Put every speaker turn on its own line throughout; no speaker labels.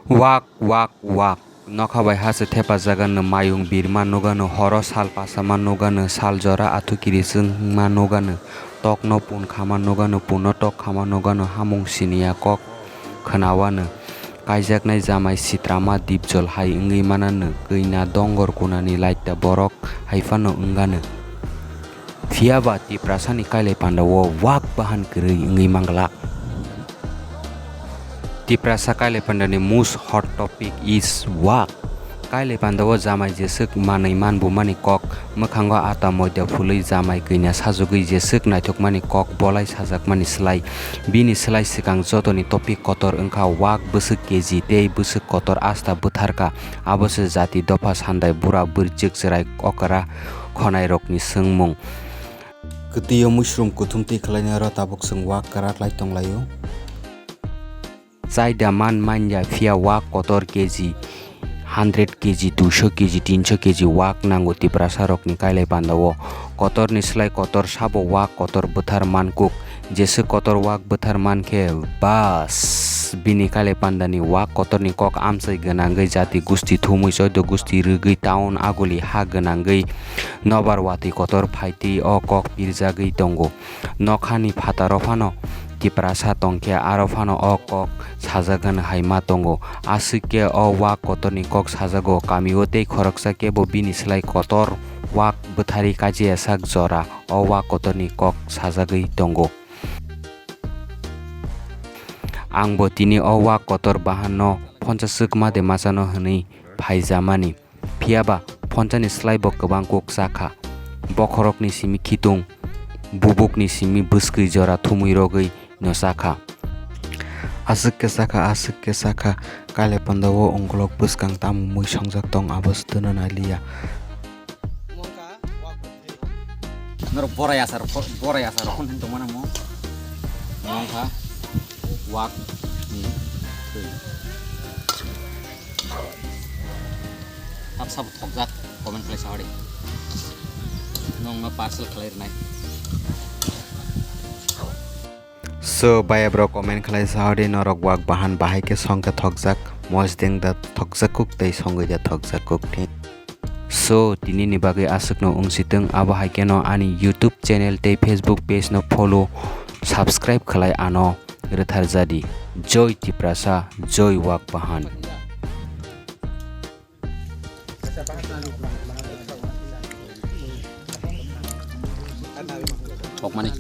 Wak wak wak nokhabai hase thepa jagano mayung birma nogano horo sal pasama nogano sal jora athu kirising ma nogano tok no pun khama nogano puno tok khama nogano hamung sinia kok khanawano kaijaknai jamai sitrama dipjol hai wngui manano gıina dongor kunani laita borok haifano wngano phiaba tiprasani kailai pandao wak bahan kwrwi wngui mangla. Tiprasa kailai pandani most hot topic is wak. Kailai pandao jamai jesuk manui manbumani kok mokhango ata moida phului jamai gıina sajogui jesuk naithokmani kok bolai sajakmani slai bini slai sikang jotoni topic kotor wngkha wak bwsuk keji tei bwsuk kotor asta bwtharka aboso jati dofa sandai bura bwrjak jerai okra khonairokni sengmung. Kwtwio mushroom kuthumtwi khlainaro tabuk sung wak karatlai tonglaio. Chaida man manja phia wak kotor keji 100 kg 200 kg 300 kg wak nango tiprasa rokni kailai pandao kotor ni slai kotor sabo wak kotor bwthar mankuk jesu kotor wak bwthar mankhe bas bini kailai pandani wak kotor ni kok amchai gwnangui jati gusti thumui choido gusti rwgui taun aguli ha gwnangui nobar watui kotor phaitwi o kok pirjagui tongo nokhani phataro phano tiprasa tongkhe aro phano o kok sajagan haima tongo aswkhe o wak kotorni kok sajago kamio tei khoroksa kebo bini slai kotor wak bwthari kajiya sak jora o wak kotorni kok sajagui tongo. Angbo tini o wak kotor bahan no ponchasuk made machano hwnui phaijamani phiaba ponchani slai bo kwbang kok sakha bokhorokni simi khitung bubukni simi bwskui jora thumui rogui no sakha. Aswkhe sakha kailai pandao ongkolok bwskang tamumui songjak tong abo stono nalia.
Nor borai asar kon hento mana mo mongka wak ni tap sab thogjak comment khlai sahari nong ma parcel khlair nai.
So baya bro comment khlai sahari norok wak bahan bahaike songkhe thogjak mosdeng da thogjakuk tei songoi da thogjakuk thi. So tini ni bagui asukno ungsiteng abo haike no ani YouTube channel tei Facebook page no follow subscribe khlai ano rwtharjadi. Joy Tiprasa, joy wak bahan.
Pok mani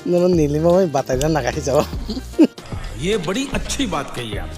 नमन नीलिमा में बताइए ना कहीं जाओ
ये बड़ी अच्छी बात कही आप